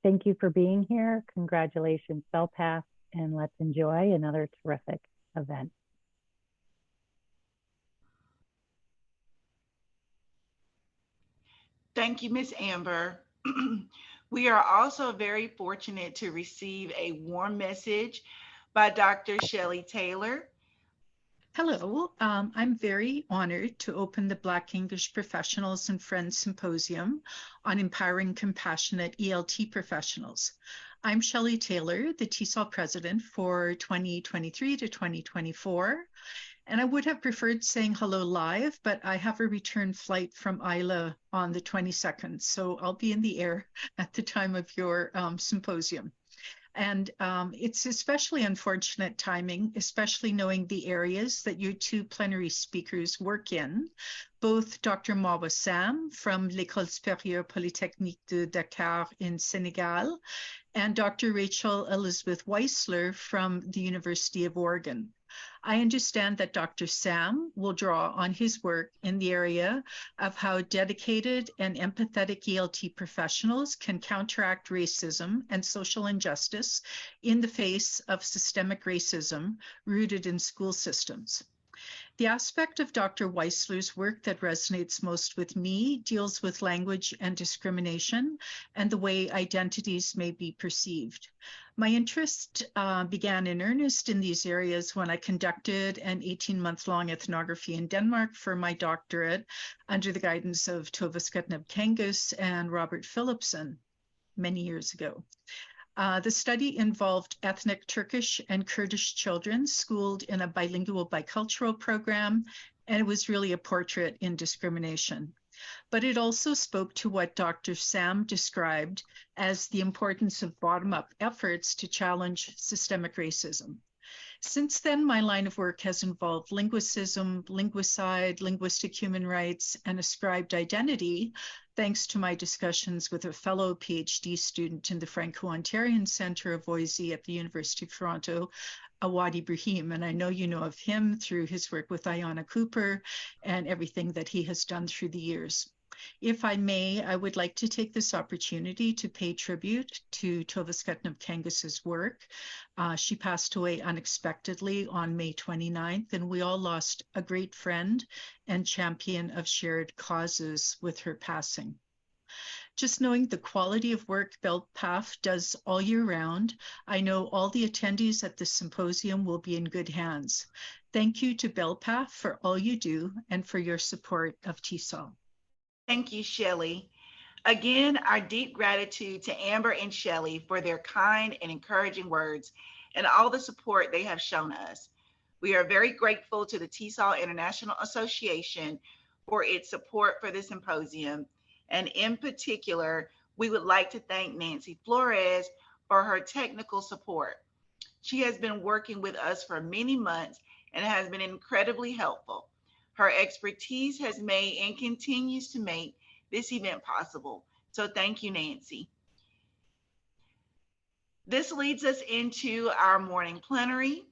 Thank you for being here. Congratulations, BELPAF, and let's enjoy another terrific event. Thank you, Ms. Amber. We are also very fortunate to receive a warm message by Dr. Shelley Taylor. Hello, I'm very honored to open the Black English Professionals and Friends Symposium on Empowering Compassionate ELT Professionals. I'm Shelley Taylor, the TESOL president for 2023 to 2024. And I would have preferred saying hello live, but I have a return flight from Isla on the 22nd. So I'll be in the air at the time of your symposium. And it's especially unfortunate timing, especially knowing the areas that your two plenary speakers work in, both Dr. Mawa Samb from l'École Supérieure Polytechnique de Dakar in Senegal, and Dr. Rachel Elizabeth Weisler from the University of Oregon. I understand that Dr. Samb will draw on his work in the area of how dedicated and empathetic ELT professionals can counteract racism and social injustice in the face of systemic racism rooted in school systems. The aspect of Dr. Weisler's work that resonates most with me deals with language and discrimination and the way identities may be perceived. My interest began in earnest in these areas when I conducted an 18-month-long ethnography in Denmark for my doctorate under the guidance of Tove Skutneb-Kangus and Robert Philipson many years ago. The study involved ethnic Turkish and Kurdish children schooled in a bilingual bicultural program, and it was really a portrait in discrimination. But it also spoke to what Dr. Samb described as the importance of bottom-up efforts to challenge systemic racism. Since then, my line of work has involved linguicism, linguicide, linguistic human rights, and ascribed identity, thanks to my discussions with a fellow PhD student in the Franco-Ontarian Center of Voice at the University of Toronto, Awad Ibrahim. And I know you know of him through his work with Ayanna Cooper and everything that he has done through the years. If I may, I would like to take this opportunity to pay tribute to Tove Skutneb-Kangus's work. She passed away unexpectedly on May 29th, and we all lost a great friend and champion of shared causes with her passing. Just knowing the quality of work BELPAF does all year round, I know all the attendees at this symposium will be in good hands. Thank you to BELPAF for all you do and for your support of TESOL. Thank you, Shelley. Again, our deep gratitude to Amber and Shelley for their kind and encouraging words and all the support they have shown us. We are very grateful to the TESOL International Association for its support for the symposium. And in particular, we would like to thank Nancy Flores for her technical support. She has been working with us for many months and has been incredibly helpful. Her expertise has made and continues to make this event possible. So thank you, Nancy. This leads us into our morning plenary.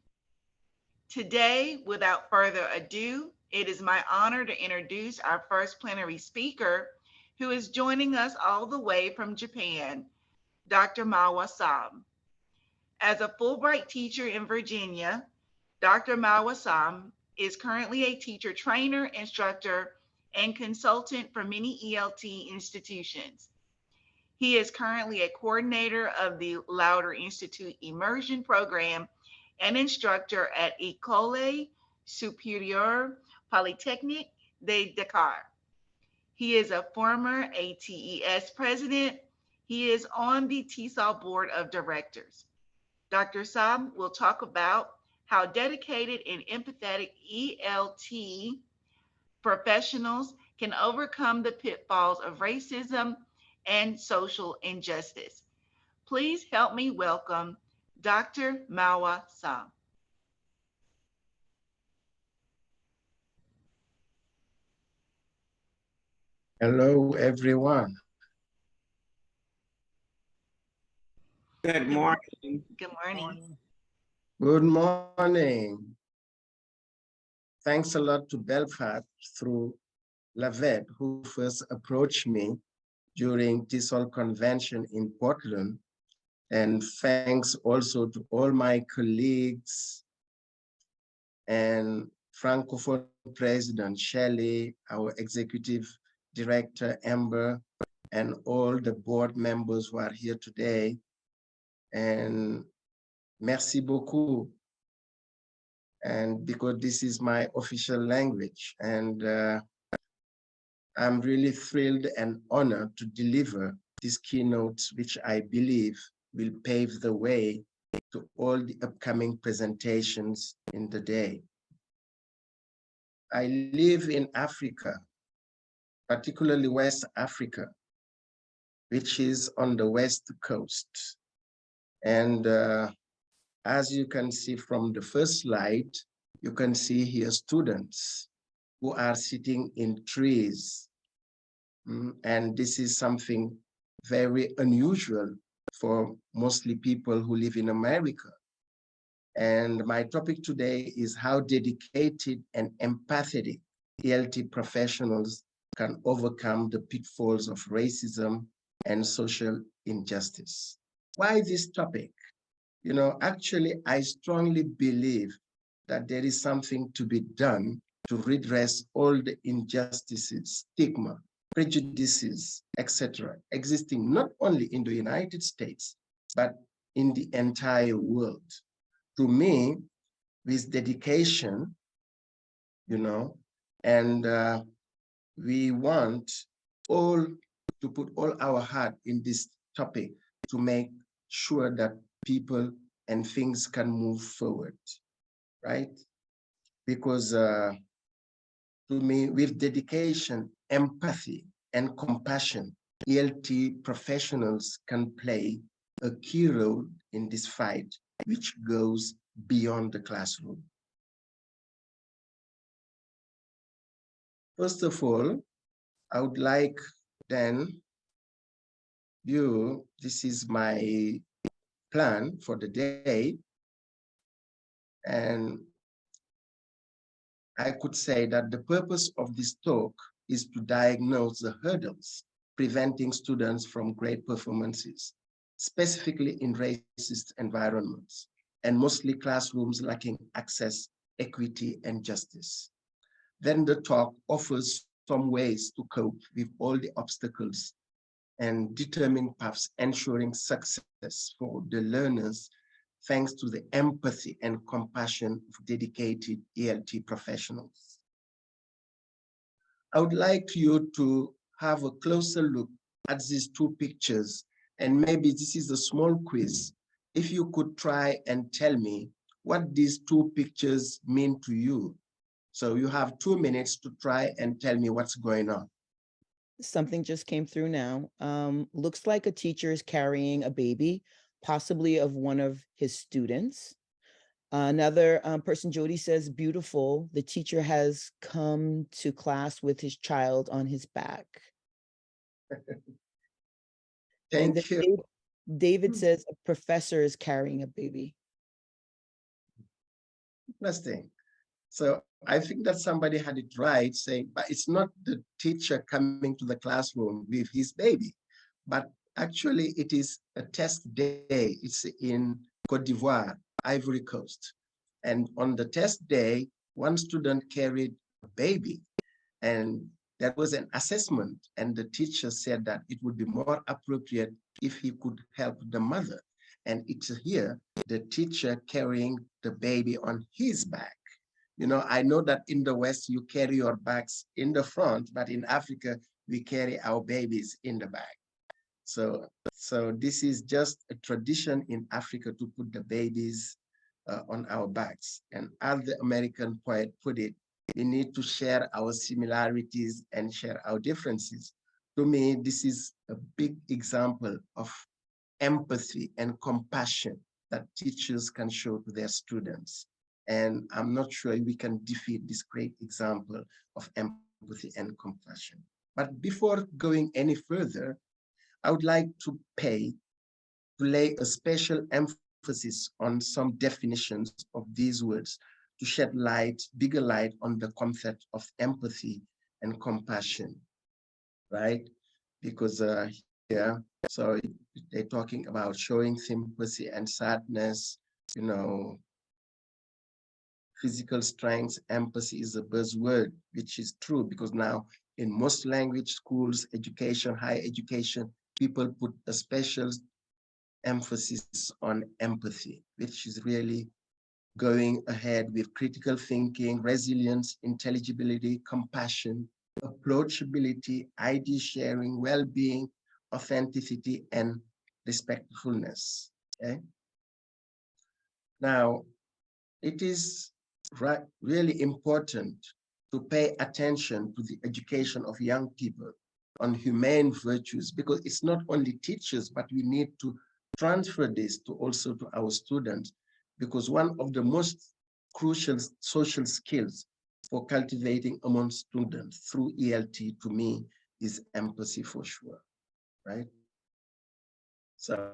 Today, without further ado, it is my honor to introduce our first plenary speaker, who is joining us all the way from Japan, Dr. Mawa Samb. As a Fulbright teacher in Virginia, Dr. Mawa Samb is currently a teacher, trainer, instructor, and consultant for many ELT institutions. He is currently a coordinator of the Lauder Institute Immersion Program and instructor at École Supérieure Polytechnique de Dakar. He is a former ATES president. He is on the TESOL board of directors. Dr. Samb will talk about how dedicated and empathetic ELT professionals can overcome the pitfalls of racism and social injustice. Please help me welcome Dr. Mawa Samb. Hello, everyone. Good morning. Good morning. Good morning. Thanks a lot to BELPAF through Lavette, who first approached me during TESOL convention in Portland. And thanks also to all my colleagues and Francophone President Shelley, our Executive Director Amber, and all the board members who are here today. And merci beaucoup. And because this is my official language, and I'm really thrilled and honored to deliver these keynotes, which I believe will pave the way to all the upcoming presentations in the day. I live in Africa, particularly West Africa, which is on the West Coast. And as you can see from the first slide, you can see here students who are sitting in trees. And this is something very unusual for mostly people who live in America. And my topic today is how dedicated and empathetic ELT professionals can overcome the pitfalls of racism and social injustice. Why this topic? You know, actually, I strongly believe that there is something to be done to redress all the injustices, stigma, prejudices, etc., existing not only in the United States, but in the entire world. To me, with dedication, you know, and we want all to put all our heart in this topic to make sure that people and things can move forward, right? Because to me, with dedication, empathy, and compassion, ELT professionals can play a key role in this fight, which goes beyond the classroom. First of all, I would like then this is my plan for the day. And I could say that the purpose of this talk is to diagnose the hurdles preventing students from great performances, specifically in racist environments, and mostly classrooms lacking access, equity, and justice. Then the talk offers some ways to cope with all the obstacles and determine paths ensuring success for the learners thanks to the empathy and compassion of dedicated ELT professionals. I would like you to have a closer look at these two pictures, and maybe this is a small quiz. If you could try and tell me what these two pictures mean to you. So you have 2 minutes to try and tell me what's going on. Something just came through now. Looks like a teacher is carrying a baby, possibly of one of his students. Another person, Jody, says, beautiful. The teacher has come to class with his child on his back. Thank you. David says a professor is carrying a baby. Interesting. So I think that somebody had it right saying, but it's not the teacher coming to the classroom with his baby, but actually it is a test day. It's in Côte d'Ivoire, Ivory Coast. And on the test day, one student carried a baby, and there was an assessment, and the teacher said that it would be more appropriate if he could help the mother. And it's here, the teacher carrying the baby on his back. You know, I know that in the West, you carry your bags in the front, but in Africa, we carry our babies in the back. So this is just a tradition in Africa to put the babies on our backs. And as the American poet put it, we need to share our similarities and share our differences. To me, this is a big example of empathy and compassion that teachers can show to their students. And I'm not sure we can defeat this great example of empathy and compassion. But before going any further, I would like to lay a special emphasis on some definitions of these words to shed bigger light on the concept of empathy and compassion, right? because here, so they're talking about showing sympathy and sadness, you know, physical strength, empathy is a buzzword, which is true because now in most language schools, education, higher education, people put a special emphasis on empathy, which is really going ahead with critical thinking, resilience, intelligibility, compassion, approachability, idea sharing, well-being, authenticity, and respectfulness. Okay. Now, it is really important to pay attention to the education of young people on humane virtues, because it's not only teachers, but we need to transfer this to also to our students, because one of the most crucial social skills for cultivating among students through ELT to me is empathy for sure, right? So,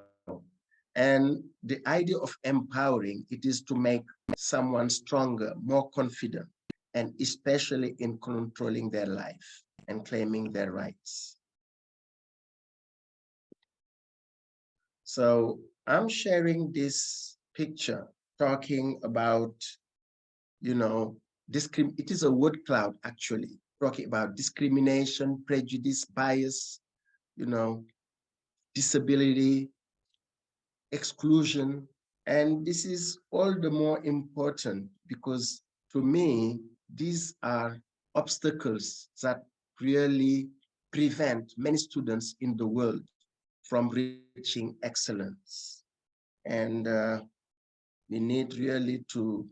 and the idea of empowering, it is to make someone stronger, more confident, and especially in controlling their life and claiming their rights. So I'm sharing this picture talking about, you know, it is a word cloud actually, talking about discrimination, prejudice, bias, you know, disability, exclusion. And this is all the more important because to me, these are obstacles that really prevent many students in the world from reaching excellence. And we need really to,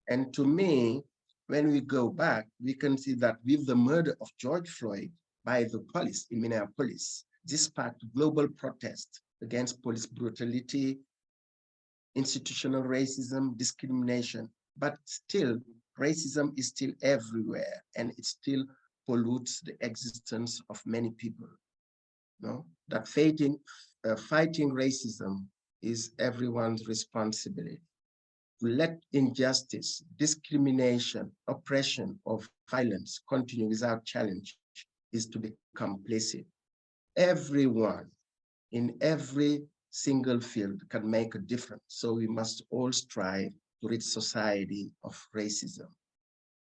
and to me, when we go back, we can see that with the murder of George Floyd by the police in Minneapolis, this sparked global protest against police brutality, institutional racism, discrimination, but still racism is still everywhere and it still pollutes the existence of many people. No, that fighting racism is everyone's responsibility. To let injustice, discrimination, oppression, or violence continue without challenge is to be complicit. Everyone in every single field can make a difference. So we must all strive to rid society of racism.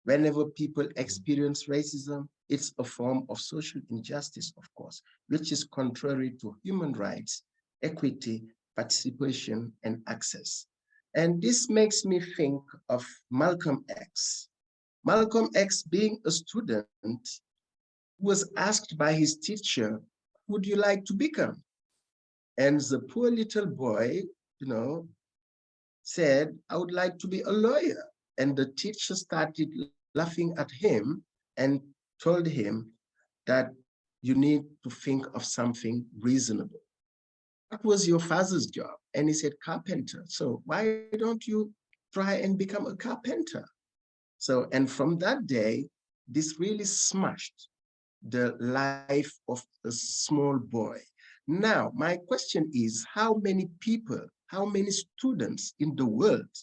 Whenever people experience racism, it's a form of social injustice, of course, which is contrary to human rights, equity, participation, and access. And this makes me think of Malcolm X. Malcolm X, being a student, was asked by his teacher, "Who would you like to become?" And the poor little boy, you know, said, "I would like to be a lawyer." And the teacher started laughing at him and told him that you need to think of something reasonable. What was your father's job? And he said, carpenter. So why don't you try and become a carpenter? So, and from that day, this really smashed the life of a small boy. Now, my question is, how many people, how many students in the world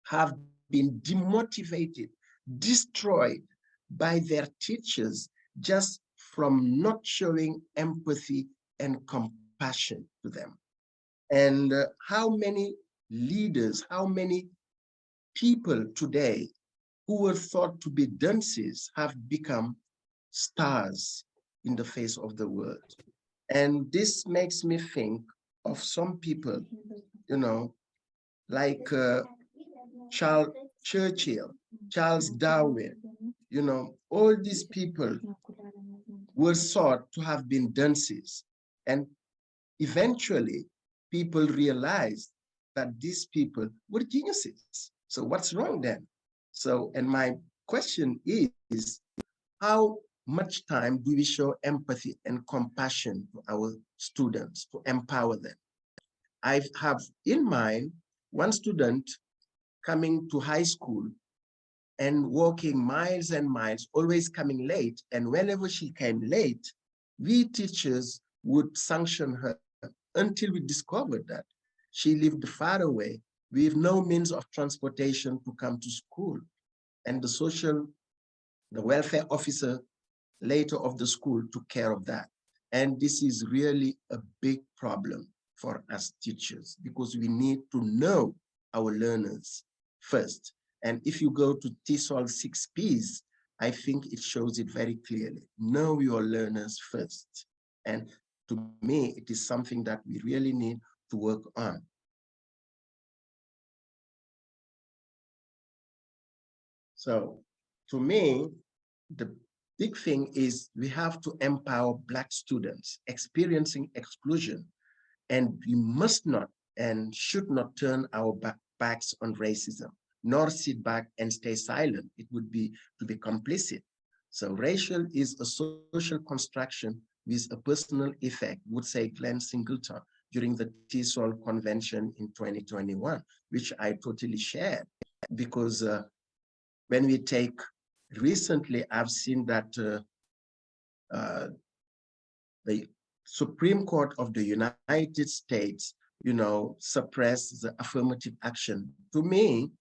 have been demotivated, destroyed by their teachers just from not showing empathy and compassion to them? And how many leaders, how many people today who were thought to be dunces have become stars in the face of the world? And this makes me think of some people, you know, like Charles Churchill, Charles Darwin, you know, all these people were thought to have been dunces. And eventually, people realized that these people were geniuses. So what's wrong then? So, and my question is, how much time do we show empathy and compassion to our students to empower them? I have in mind one student coming to high school and walking miles and miles, always coming late. And whenever she came late, we teachers would sanction her until we discovered that she lived far away with no means of transportation to come to school. And the welfare officer later of the school took care of that. And this is really a big problem for us teachers because we need to know our learners first. And if you go to TESOL 6 Ps, I think it shows it very clearly. Know your learners first. And to me, it is something that we really need to work on. So to me, the big thing is we have to empower Black students experiencing exclusion, and we must not and should not turn our backs on racism, nor sit back and stay silent. It would be to be complicit. So racial is a social construction with a personal effect, would say Glenn Singleton during the TESOL convention in 2021, which I totally shared because when we take recently, I've seen that the Supreme Court of the United States, suppressed the affirmative action. To me,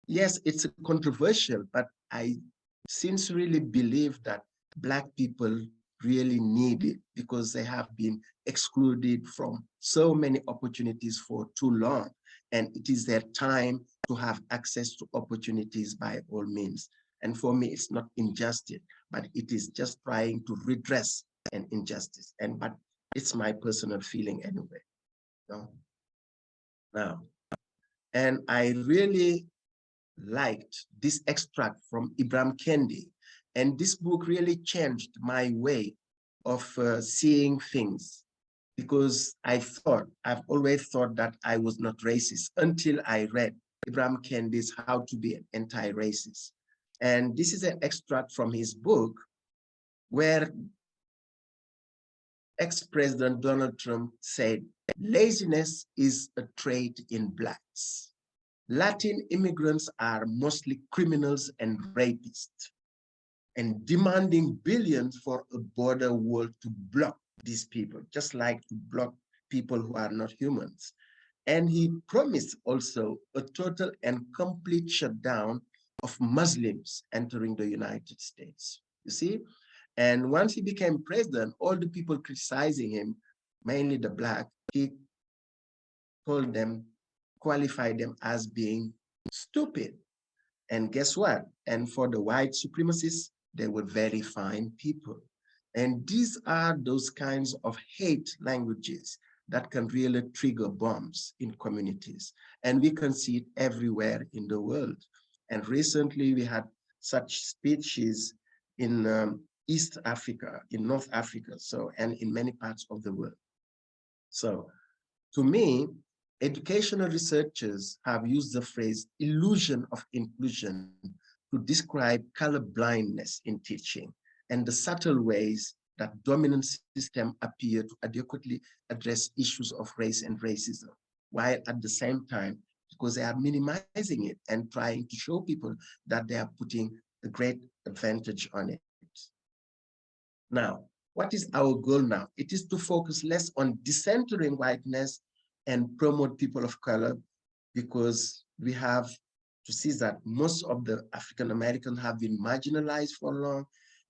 yes, it's controversial, but I sincerely believe that Black people really need it because they have been excluded from so many opportunities for too long. And it is their time to have access to opportunities by all means. And for me, it's not injustice, but it is just trying to redress an injustice. But it's my personal feeling anyway. Now, and I really liked this extract from Ibram Kendi. And this book really changed my way of seeing things because I've always thought that I was not racist until I read Ibram Kendi's How to Be an Anti-Racist. And this is an extract from his book where ex-President Donald Trump said, laziness is a trait in Blacks. Latin immigrants are mostly criminals and rapists, and demanding billions for a border wall to block these people, just like to block people who are not humans. And he promised also a total and complete shutdown of Muslims entering the United States. You see? And once he became president, all the people criticizing him, mainly the Black, he told them, qualified them as being stupid. And guess what? And for the white supremacists, they were very fine people. And these are those kinds of hate languages that can really trigger bombs in communities. And we can see it everywhere in the world. And recently we had such speeches in East Africa, in North Africa, and in many parts of the world. So to me, educational researchers have used the phrase illusion of inclusion to describe color blindness in teaching and the subtle ways that dominant systems appear to adequately address issues of race and racism, while at the same time, because they are minimizing it and trying to show people that they are putting a great advantage on it. Now, what is our goal now? It is to focus less on decentering whiteness and promote people of color, because we have to see that most of the African Americans have been marginalized for long,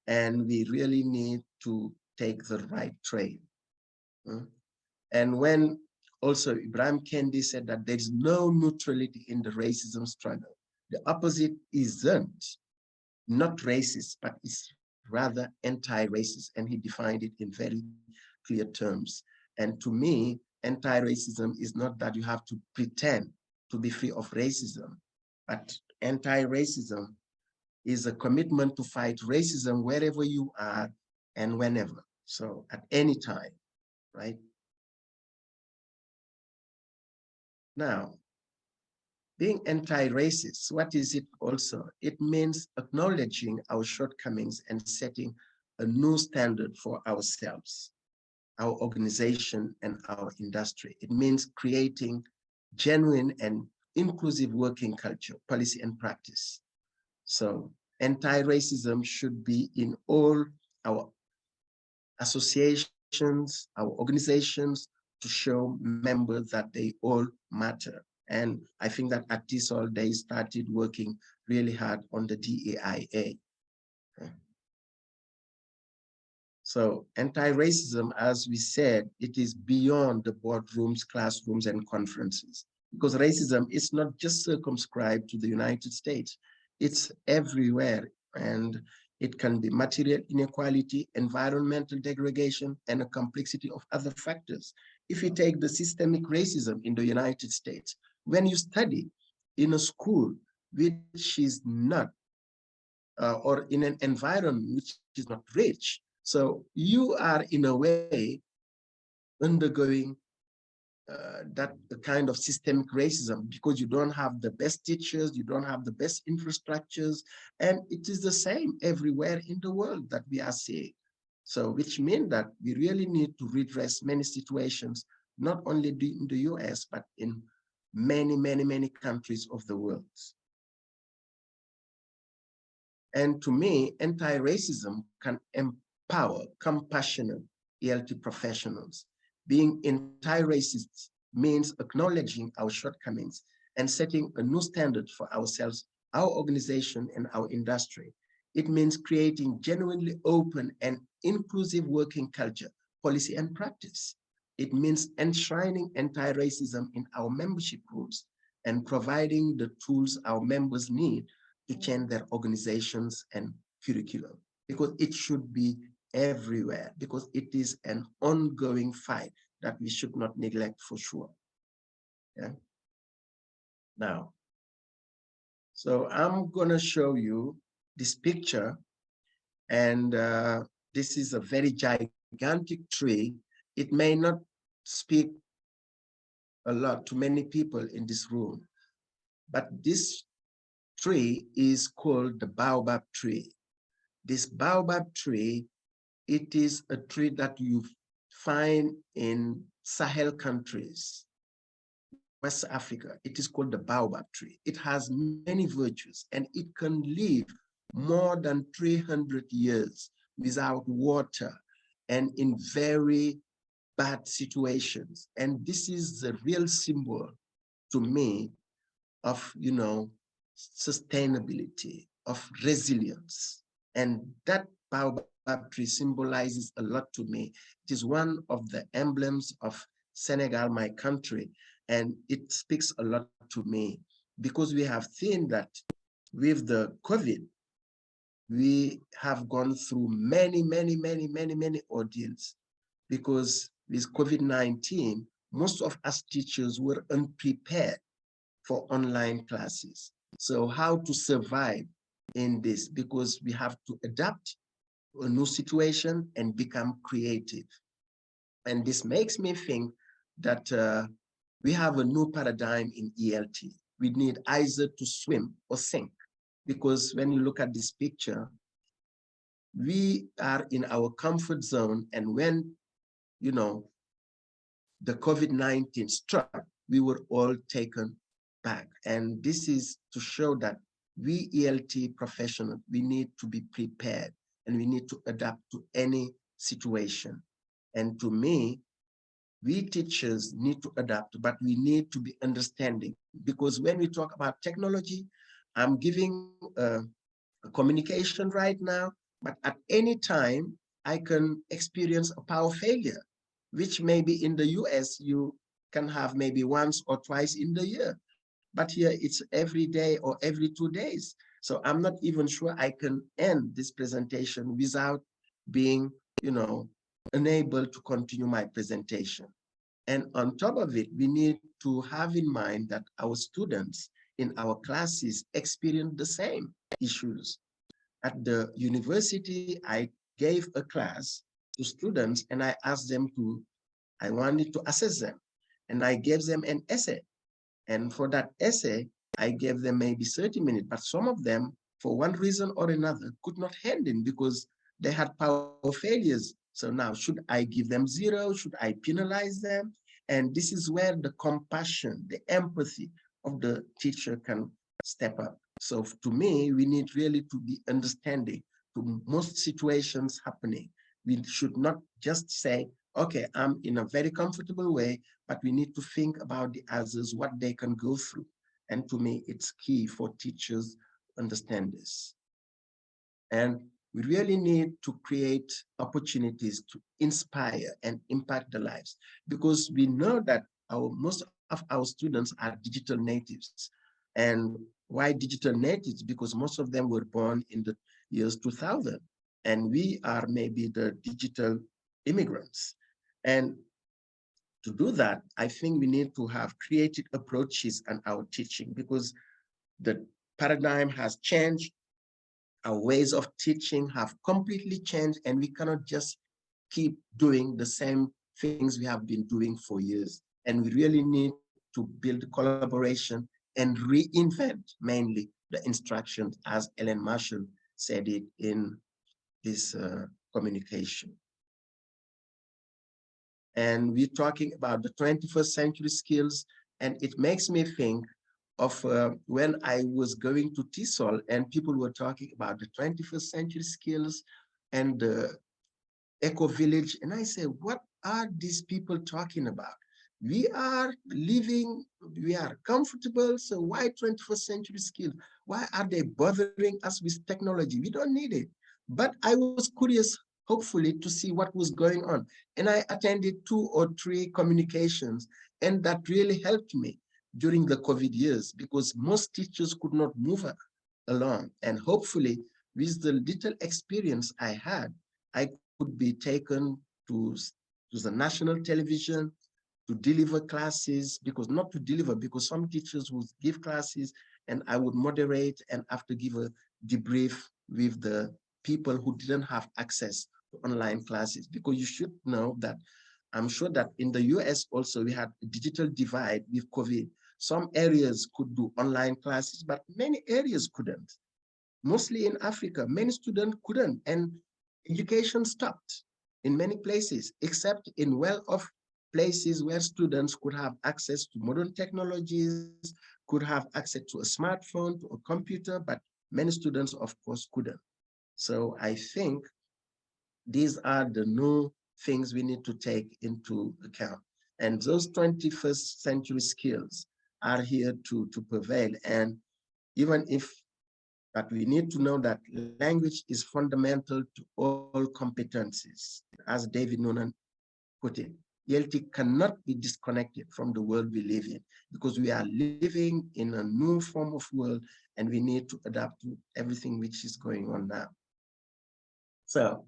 and we really need to take the right train. And when also Ibram Kendi said that there is no neutrality in the racism struggle, the opposite isn't not racist, but it's rather anti-racist, and he defined it in very clear terms. And to me, anti-racism is not that you have to pretend to be free of racism, but anti-racism is a commitment to fight racism wherever you are and whenever. So at any time, right? Now, being anti-racist, what is it also? It means acknowledging our shortcomings and setting a new standard for ourselves, our organization, and our industry. It means creating genuine and inclusive working culture, policy, and practice. So anti-racism should be in all our associations, our organizations, to show members that they all matter. And I think that at TESOL, they started working really hard on the DEIA. So anti-racism, as we said, it is beyond the boardrooms, classrooms, and conferences, because racism is not just circumscribed to the United States. It's everywhere, and it can be material inequality, environmental degradation, and a complexity of other factors. If you take the systemic racism in the United States, when you study in a school which is not, or in an environment which is not rich, so you are in a way undergoing that kind of systemic racism, because you don't have the best teachers, you don't have the best infrastructures, and it is the same everywhere in the world that we are seeing. So which means that we really need to redress many situations, not only in the US, but in many, many, many countries of the world. And to me, anti-racism can empower compassionate ELT professionals. Being anti-racist means acknowledging our shortcomings and setting a new standard for ourselves, our organization, and our industry. It means creating genuinely open and inclusive working culture, policy, and practice. It means enshrining anti-racism in our membership rules and providing the tools our members need to change their organizations and curriculum, because it should be everywhere, because it is an ongoing fight that we should not neglect for sure. Yeah. Now, so I'm gonna show you this picture, and this is a very gigantic tree. It may not speak a lot to many people in this room, but this tree is called the baobab tree. This baobab tree, it is a tree that you find in Sahel countries, West Africa. It is called the baobab tree. It has many virtues, and it can live more than 300 years without water and in very bad situations. And this is the real symbol to me of, you know, sustainability, of resilience. And that baobab tree symbolizes a lot to me. It is one of the emblems of Senegal, my country, and it speaks a lot to me, because we have seen that with the COVID, we have gone through many ordeals, because with COVID-19, most of us teachers were unprepared for online classes. So how to survive in this, because we have to adapt to a new situation and become creative. And this makes me think that we have a new paradigm in ELT. We need either to swim or sink, because when you look at this picture, we are in our comfort zone, and when, you know, the COVID-19 struck, we were all taken back. And this is to show that we ELT professionals, we need to be prepared, and we need to adapt to any situation. And to me, we teachers need to adapt, but we need to be understanding, because when we talk about technology, I'm giving a communication right now, but at any time I can experience a power failure, which maybe in the US you can have maybe once or twice in the year. But here it's every day or every 2 days. So I'm not even sure I can end this presentation without being, you know, unable to continue my presentation. And on top of it, we need to have in mind that our students in our classes experience the same issues. At the university, I gave a class to students, and I asked them I wanted to assess them, and I gave them an essay. And for that essay, I gave them maybe 30 minutes, but some of them, for one reason or another, could not hand in because they had power failures. So now, should I give them 0? Should I penalize them? And this is where the compassion, the empathy of the teacher can step up. So to me, we need really to be understanding to most situations happening. We should not just say, okay, I'm in a very comfortable way, but we need to think about the others, what they can go through. And to me, it's key for teachers to understand this. And We really need to create opportunities to inspire and impact the lives, because we know that most of our students are digital natives. And why digital natives? Because most of them were born in the years 2000, and we are maybe the digital immigrants. And to do that, I think we need to have creative approaches in our teaching, because the paradigm has changed. Our ways of teaching have completely changed, and we cannot just keep doing the same things we have been doing for years. And we really need to build collaboration and reinvent mainly the instructions, as Ellen Marshall said it in this communication. And we're talking about the 21st century skills, and it makes me think of when I was going to TESOL and people were talking about the 21st century skills and the eco-village. And I say, what are these people talking about? We are living, we are comfortable, so why 21st century skills? Why are they bothering us with technology? We don't need it. But I was curious, hopefully, to see what was going on. And I attended 2 or 3 communications, and that really helped me during the COVID years, because most teachers could not move along. And hopefully, with the little experience I had, I could be taken to the national television to deliver classes, because not to deliver, because some teachers would give classes and I would moderate and after give a debrief with the people who didn't have access to online classes. Because you should know that I'm sure that in the US also we had a digital divide with COVID. Some areas could do online classes, but many areas couldn't. Mostly in Africa, many students couldn't, and education stopped in many places, except in well-off places where students could have access to modern technologies, could have access to a smartphone, to a computer, but many students, of course, couldn't. So I think these are the new things we need to take into account. And those 21st century skills are here to prevail. And even if, but we need to know that language is fundamental to all competencies. As David Noonan put it, ELT cannot be disconnected from the world we live in, because we are living in a new form of world and we need to adapt to everything which is going on now. So,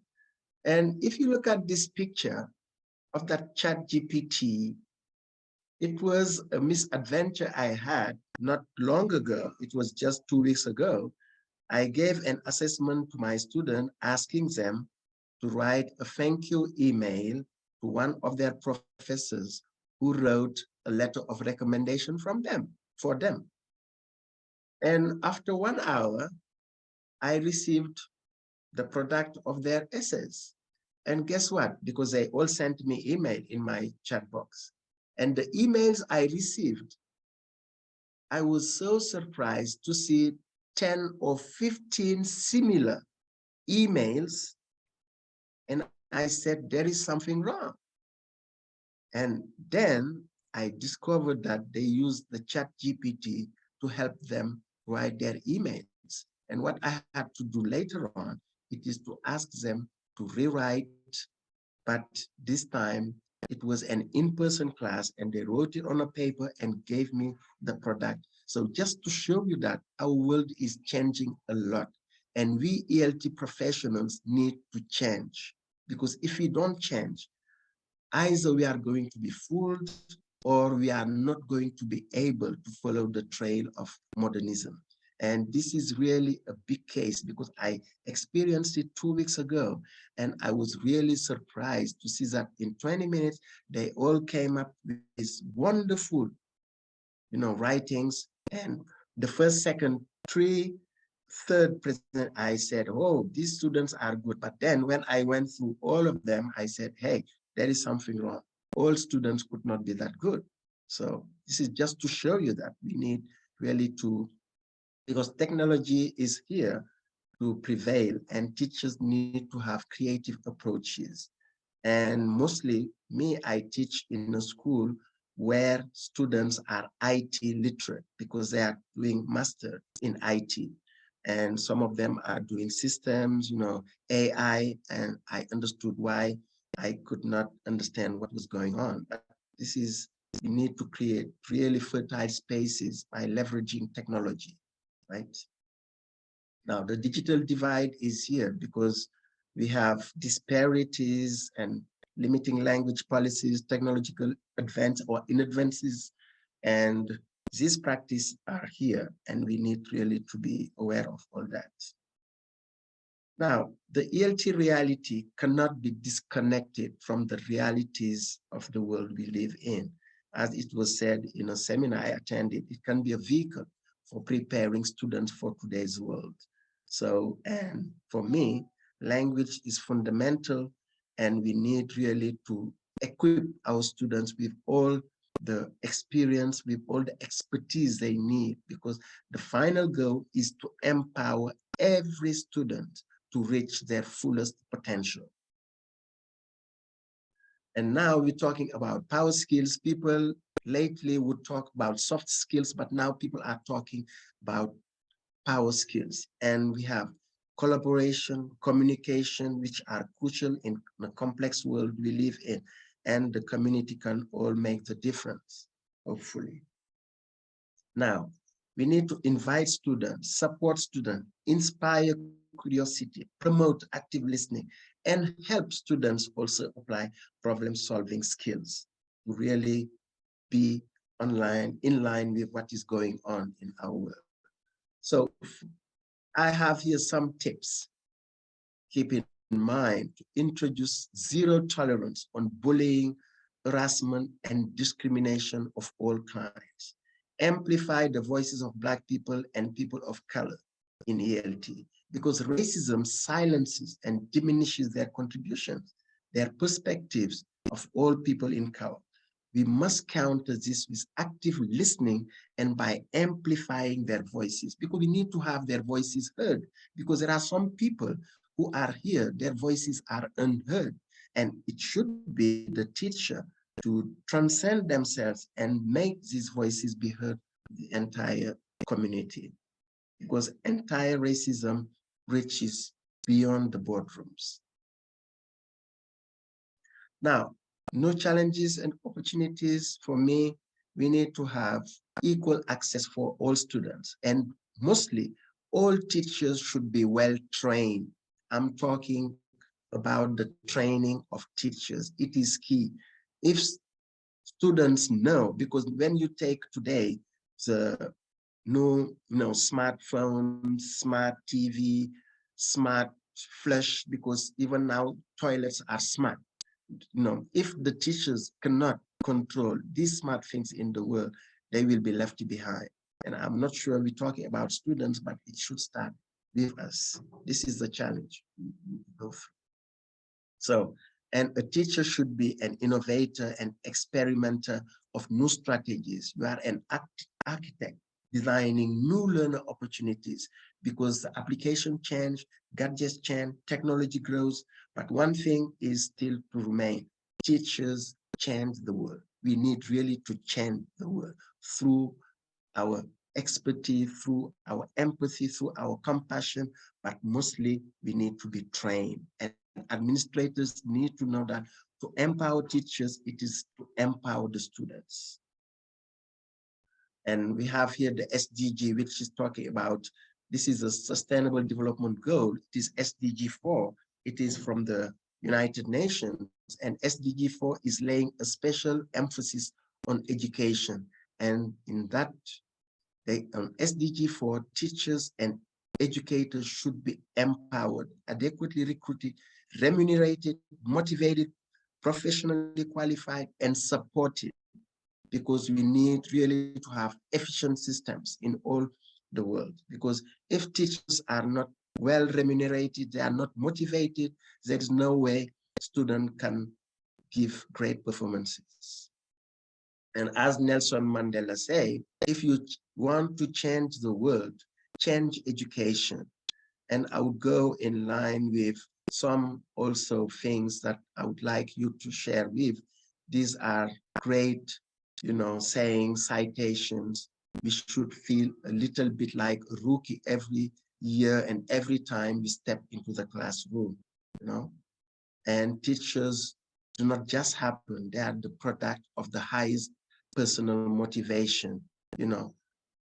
and if you look at this picture of that ChatGPT, it was a misadventure I had not long ago. It was just 2 weeks ago. I gave an assessment to my student asking them to write a thank you email to one of their professors who wrote a letter of recommendation for them. And after 1 hour, I received the product of their essays. And guess what? Because they all sent me email in my chat box. And the emails I received, I was so surprised to see 10 or 15 similar emails. And I said, there is something wrong. And then I discovered that they used the ChatGPT to help them write their emails. And what I had to do later on, it is to ask them to rewrite, but this time it was an in-person class and they wrote it on a paper and gave me the product. So just to show you that our world is changing a lot, and we ELT professionals need to change, because if we don't change, either we are going to be fooled or we are not going to be able to follow the trail of modernism. And this is really a big case, because I experienced it 2 weeks ago, and I was really surprised to see that in 20 minutes, they all came up with these wonderful, writings. And the first, second, third present, I said, oh, these students are good. But then when I went through all of them, I said, hey, there is something wrong. All students could not be that good. So this is just to show you that we need really to, because technology is here to prevail and teachers need to have creative approaches. And mostly I teach in a school where students are IT literate because they are doing master in IT. and some of them are doing systems, AI, and I understood why I could not understand what was going on. But this is, we need to create really fertile spaces by leveraging technology, right? Now, the digital divide is here because we have disparities and limiting language policies, technological advance or inadvances, and these practices are here, and we need really to be aware of all that. Now, the ELT reality cannot be disconnected from the realities of the world we live in. As it was said in a seminar I attended, it can be a vehicle for preparing students for today's world. So, and for me, language is fundamental, and we need really to equip our students with all the experience, with all the expertise they need, because the final goal is to empower every student to reach their fullest potential. And now we're talking about power skills. People lately would talk about soft skills, but now people are talking about power skills. And we have collaboration, communication, which are crucial in the complex world we live in. And the community can all make the difference, hopefully. Now, we need to invite students, support students, inspire curiosity, promote active listening, and help students also apply problem-solving skills to really be in line with what is going on in our world. So I have here some tips. Keep in mind to introduce zero tolerance on bullying, harassment, and discrimination of all kinds. Amplify the voices of Black people and people of color in ELT, because racism silences and diminishes their contributions, their perspectives of all people in color. We must counter this with active listening and by amplifying their voices, because we need to have their voices heard, because there are some people who are here, their voices are unheard, and it should be the teacher to transcend themselves and make these voices be heard the entire community, because entire racism reaches beyond the boardrooms. Now, no challenges and opportunities for me. We need to have equal access for all students, and mostly all teachers should be well trained. I'm talking about the training of teachers. It is key. If students know, because when you take today the smartphone, smart TV, smart flush, because even now toilets are smart. If the teachers cannot control these smart things in the world, they will be left behind. And I'm not sure we're talking about students, but it should start with us. This is the challenge. So, and a teacher should be an innovator and experimenter of new strategies. You are an architect designing new learner opportunities, because the application change, gadgets change, technology grows, but one thing is still to remain. Teachers change the world. We need really to change the world through our expertise, through our empathy, through our compassion, but mostly we need to be trained. And administrators need to know that to empower teachers, it is to empower the students. And we have here the SDG, which is talking about, this is a sustainable development goal. It is SDG 4. It is from the United Nations, and SDG 4 is laying a special emphasis on education. And in that, on SDG 4, teachers and educators should be empowered, adequately recruited, remunerated, motivated, professionally qualified, and supported, because we need really to have efficient systems in all the world. Because if teachers are not well remunerated, they are not motivated, there is no way students can give great performances. And as Nelson Mandela said, if you want to change the world, change education. And I would go in line with some also things that I would like you to share with. These are great, saying citations. We should feel a little bit like a rookie every year and every time we step into the classroom, you know. And teachers do not just happen, they are the product of the highest personal motivation, you know.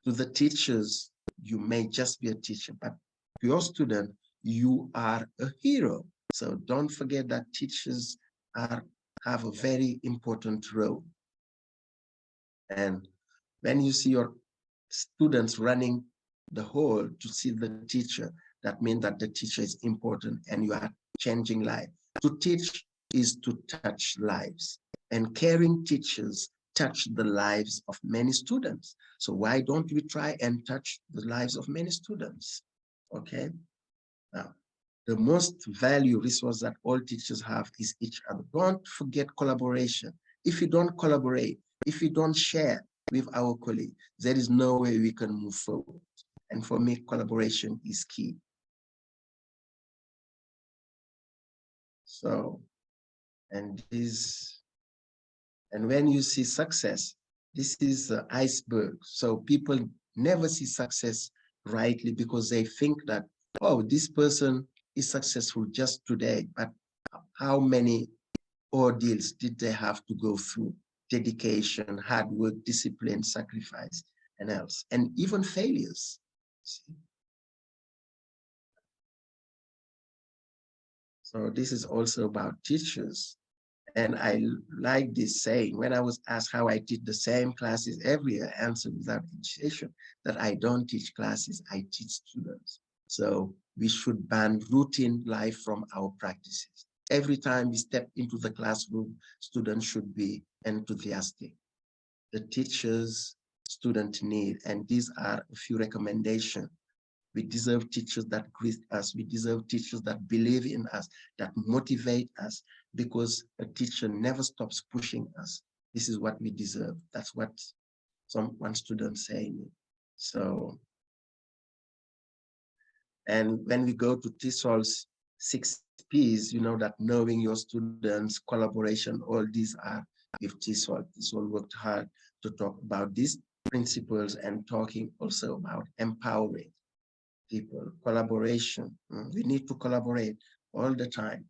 To the teachers, you may just be a teacher, but to your student, you are a hero. So don't forget that teachers have a very important role. And when you see your students running the hall to see the teacher, that means that the teacher is important and you are changing lives. To teach is to touch lives, and caring teachers touch the lives of many students. So why don't we try and touch the lives of many students? Okay. Now, the most valuable resource that all teachers have is each other. Don't forget collaboration. If you don't collaborate, if you don't share with our colleagues, there is no way we can move forward. And for me, collaboration is key. So, and when you see success, this is the iceberg. So people never see success rightly because they think that, oh, this person is successful just today, but how many ordeals did they have to go through? Dedication, hard work, discipline, sacrifice, and else, and even failures. See? So this is also about teachers. And I like this saying, when I was asked how I teach the same classes every year, I answered without hesitation that I don't teach classes, I teach students. So we should ban routine life from our practices. Every time we step into the classroom, students should be enthusiastic. The teachers students need, and these are a few recommendations. We deserve teachers that greet us. We deserve teachers that believe in us, that motivate us, because a teacher never stops pushing us. This is what we deserve. That's what one student saying. So, and when we go to TESOL's 6 P's, you know that knowing your students, collaboration, all these are with TESOL. TESOL worked hard to talk about these principles and talking also about empowering people, collaboration. We need to collaborate all the time.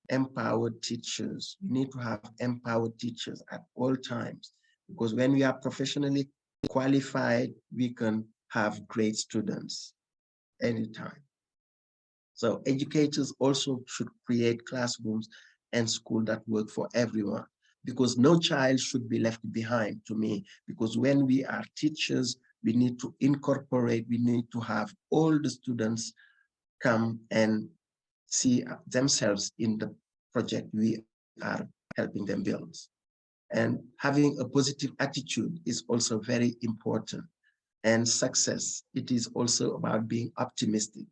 Empowered teachers. We need to have empowered teachers at all times, because when we are professionally qualified, we can have great students anytime. So educators also should create classrooms and schools that work for everyone, because no child should be left behind, to me, because when we are teachers, we need to incorporate, we need to have all the students come and see themselves in the project we are helping them build. And having a positive attitude is also very important. And success, it is also about being optimistic.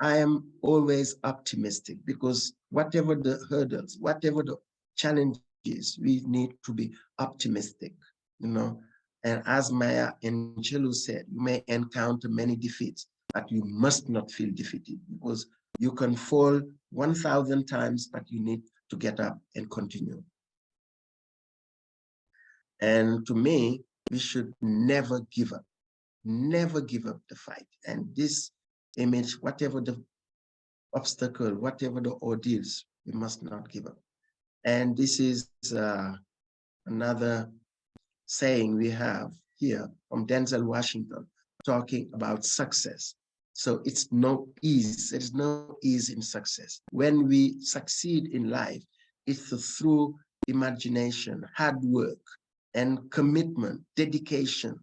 I am always optimistic, because whatever the hurdles, whatever the challenges, we need to be optimistic, you know. And as Maya Angelou said, you may encounter many defeats, but you must not feel defeated, because you can fall 1,000 times, but you need to get up and continue. And to me, we should never give up the fight. And this image, whatever the obstacle, whatever the ordeals, we must not give up. And this is another saying we have here from Denzel Washington, talking about success. So it's no ease, there's no ease in success. When we succeed in life, it's through imagination, hard work, and commitment, dedication.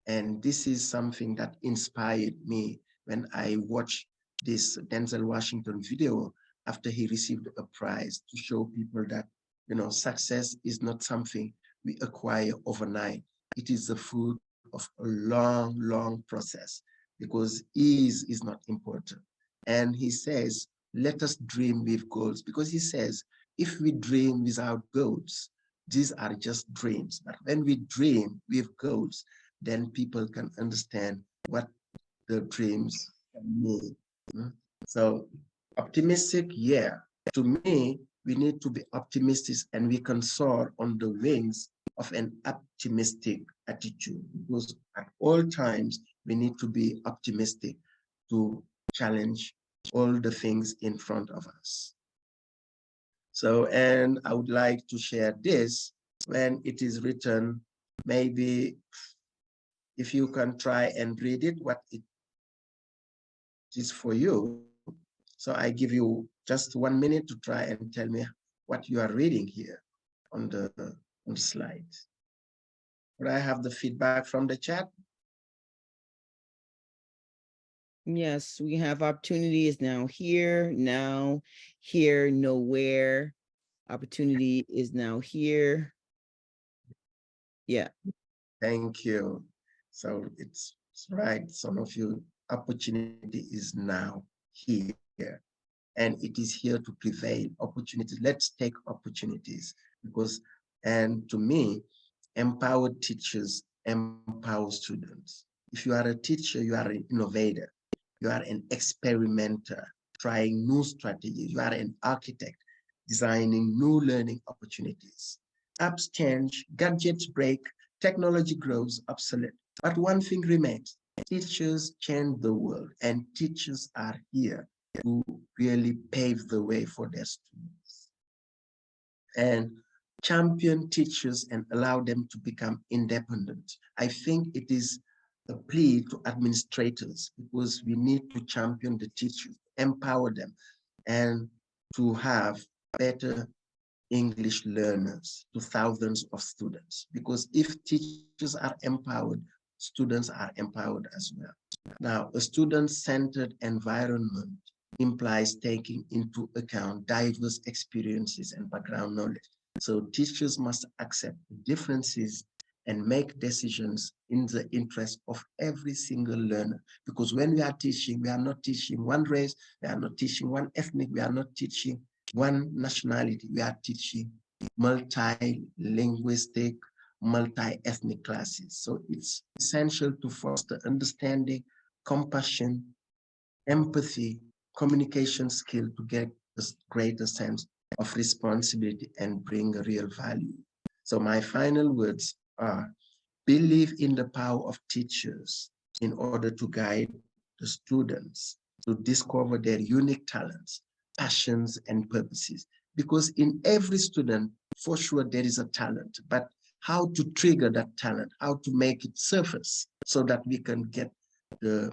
And this is something that inspired me when I watched this Denzel Washington video after he received a prize, to show people that, you know, success is not something we acquire overnight. It is the fruit of a long, long process, because ease is not important. And he says, let us dream with goals, because he says, if we dream without goals, these are just dreams. But when we dream with goals, then people can understand what the dreams can mean. So optimistic, yeah. To me, we need to be optimistic, and we can soar on the wings of an optimistic attitude, because at all times we need to be optimistic. to challenge all the things in front of us. So, and I would like to share this when it is written, maybe if you can try and read it, what it is for you. So I give you just 1 minute to try and tell me what you are reading here on the slide. Would I have the feedback from the chat? Yes, we have opportunity is now here, nowhere. Opportunity is now here. Yeah. Thank you. So it's right. Some of you, opportunity is now here, and it is here to prevail. Opportunities. Let's take opportunities, because, and to me, empowered teachers empower students. If you are a teacher, you are an innovator. You are an experimenter, trying new strategies. You are an architect, designing new learning opportunities. Apps change, gadgets break, technology grows obsolete. But one thing remains: teachers change the world, and teachers are here to really pave the way for their students. And champion teachers and allow them to become independent. I think it is a plea to administrators, because we need to champion the teachers, empower them, and to have better English learners to thousands of students. Because if teachers are empowered, students are empowered as well. Now, a student-centered environment implies taking into account diverse experiences and background knowledge. So teachers must accept differences and make decisions in the interest of every single learner. Because when we are teaching, we are not teaching one race, we are not teaching one ethnic, we are not teaching one nationality, we are teaching multi-linguistic, multi-ethnic classes. So it's essential to foster understanding, compassion, empathy, communication skill to get a greater sense of responsibility and bring a real value. So my final words are: believe in the power of teachers in order to guide the students to discover their unique talents, passions, and purposes. Because in every student, for sure, there is a talent, but how to trigger that talent, how to make it surface so that we can get the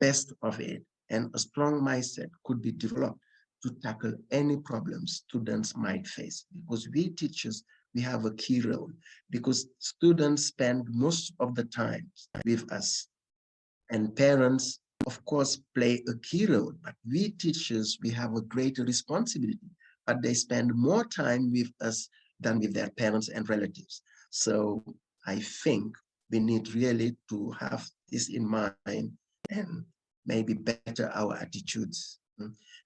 best of it. And a strong mindset could be developed to tackle any problems students might face. Because we teachers, we have a key role, because students spend most of the time with us, and parents, of course, play a key role, but we teachers, we have a greater responsibility, but they spend more time with us than with their parents and relatives. So I think we need really to have this in mind and maybe better our attitudes.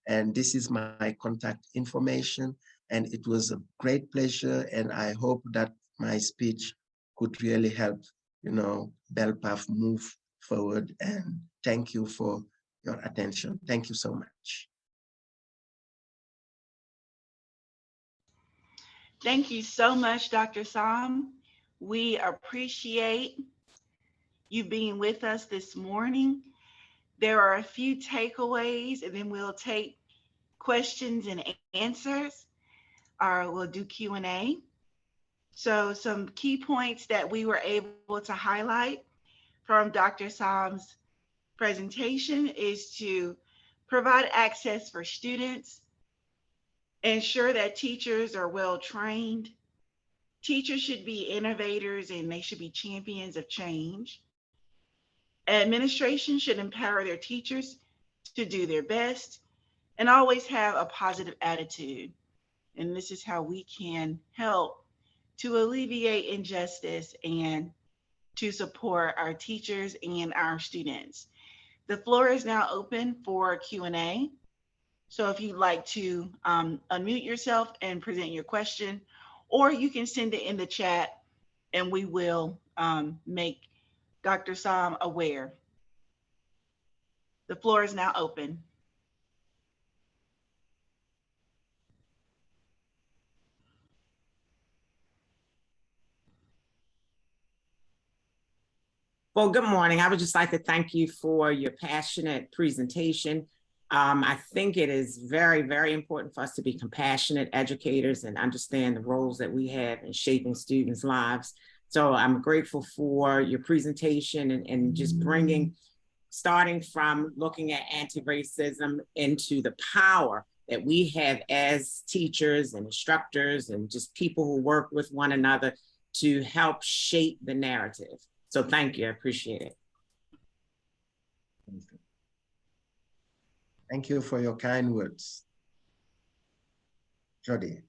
And this is my contact information, and it was a great pleasure, and I hope that my speech could really help, BELPAF move forward. And thank you for your attention. Thank you so much. Thank you so much, Dr. Samb. We appreciate you being with us this morning. There are a few takeaways, and then we'll take questions and answers, or we'll do Q&A. So some key points that we were able to highlight from Dr. Samb's presentation is to provide access for students, ensure that teachers are well trained. Teachers should be innovators and they should be champions of change. Administration should empower their teachers to do their best and always have a positive attitude. And this is how we can help to alleviate injustice and to support our teachers and our students. The floor is now open for Q&A. So if you'd like to unmute yourself and present your question, or you can send it in the chat and we will make Dr. Samb aware. The floor is now open. Well, good morning. I would just like to thank you for your passionate presentation. I think it is very, very important for us to be compassionate educators and understand the roles that we have in shaping students' lives. So I'm grateful for your presentation and just starting from looking at anti-racism into the power that we have as teachers and instructors and just people who work with one another to help shape the narrative. So thank you, I appreciate it. Thank you for your kind words. Jody.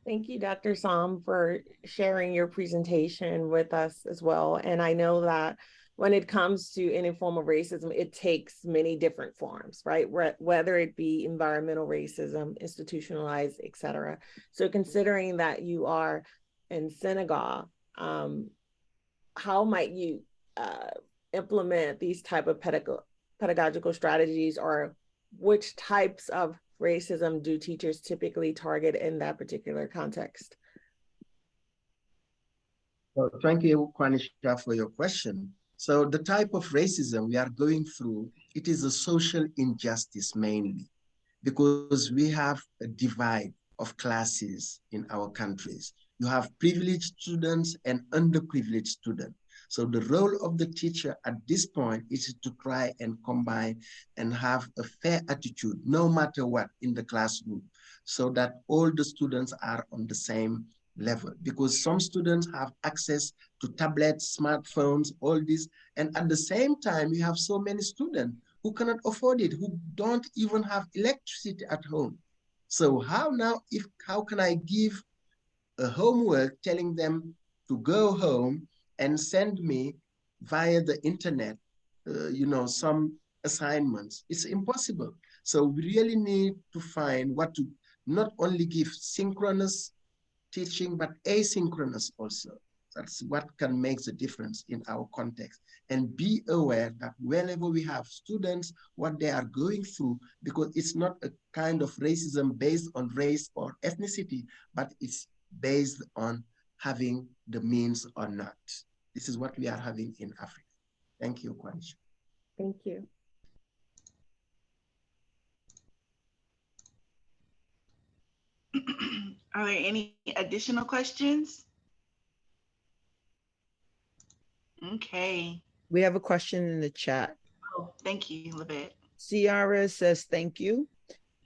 Thank you, Dr. Samb, for sharing your presentation with us as well. And I know that when it comes to any form of racism, it takes many different forms, right? Whether it be environmental racism, institutionalized, et cetera. So considering that you are in Senegal, how might you implement these type of pedagogical strategies, or which types of racism do teachers typically target in that particular context? Well, thank you, Kwanisha, for your question. So the type of racism we are going through, it is a social injustice mainly, because we have a divide of classes in our countries. You have privileged students and underprivileged students. So the role of the teacher at this point is to try and combine and have a fair attitude, no matter what, in the classroom, so that all the students are on the same level, because some students have access to tablets, smartphones, all this, and at the same time, we have so many students who cannot afford it, who don't even have electricity at home. So how can I give a homework telling them to go home and send me via the internet, some assignments? It's impossible. So we really need to find what to not only give synchronous teaching, but asynchronous also. That's what can make the difference in our context. And be aware that whenever we have students, what they are going through, because it's not a kind of racism based on race or ethnicity, but it's based on having the means or not. This is what we are having in Africa. Thank you, Kwanisha. Thank you. Are there any additional questions? Okay. We have a question in the chat. Oh, thank you, Livette. Ciara says thank you,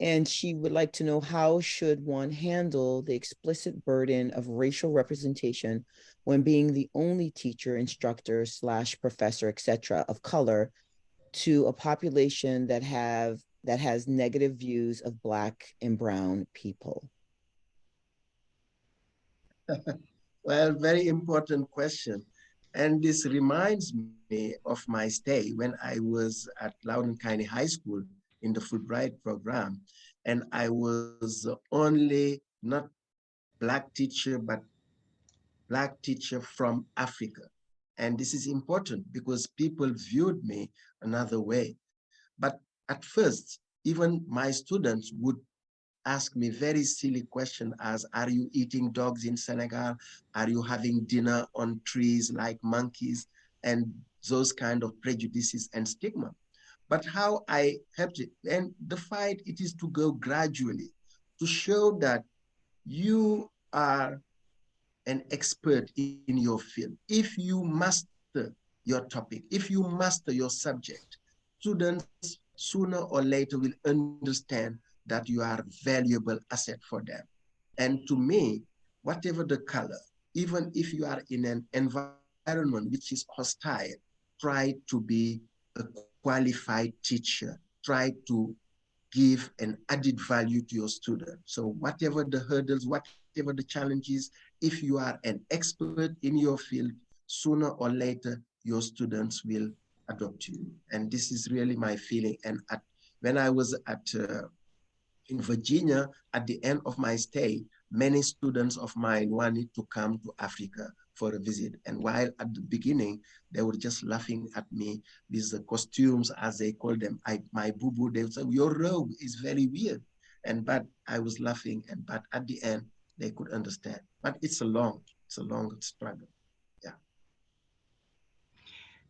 and she would like to know, how should one handle the explicit burden of racial representation when being the only teacher, instructor / professor, etc. of color to a population that has negative views of Black and Brown people? Well, very important question. And this reminds me of my stay when I was at Loudoun County High School in the Fulbright program. And I was only not Black teacher, but Black teacher from Africa. And this is important because people viewed me another way. But at first, even my students would ask me very silly questions as, are you eating dogs in Senegal? Are you having dinner on trees like monkeys? And those kind of prejudices and stigma. But how I helped it, and the fight, it is to go gradually, to show that you are an expert in your field. If you master your topic, if you master your subject, students sooner or later will understand that you are a valuable asset for them. And to me, whatever the color, even if you are in an environment which is hostile, try to be a qualified teacher, try to give an added value to your student. So whatever the hurdles, whatever the challenges, if you are an expert in your field, sooner or later, your students will adopt you. And this is really my feeling. And when I was in Virginia, at the end of my stay, many students of mine wanted to come to Africa for a visit. And while at the beginning, they were just laughing at me with the costumes, as they call them, my boo-boo, they would say, your robe is very weird. But I was laughing, but at the end, they could understand. But it's a long struggle. Yeah.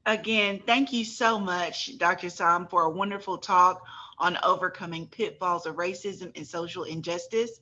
Again, thank you so much, Dr. Samb, for a wonderful talk on overcoming pitfalls of racism and social injustice.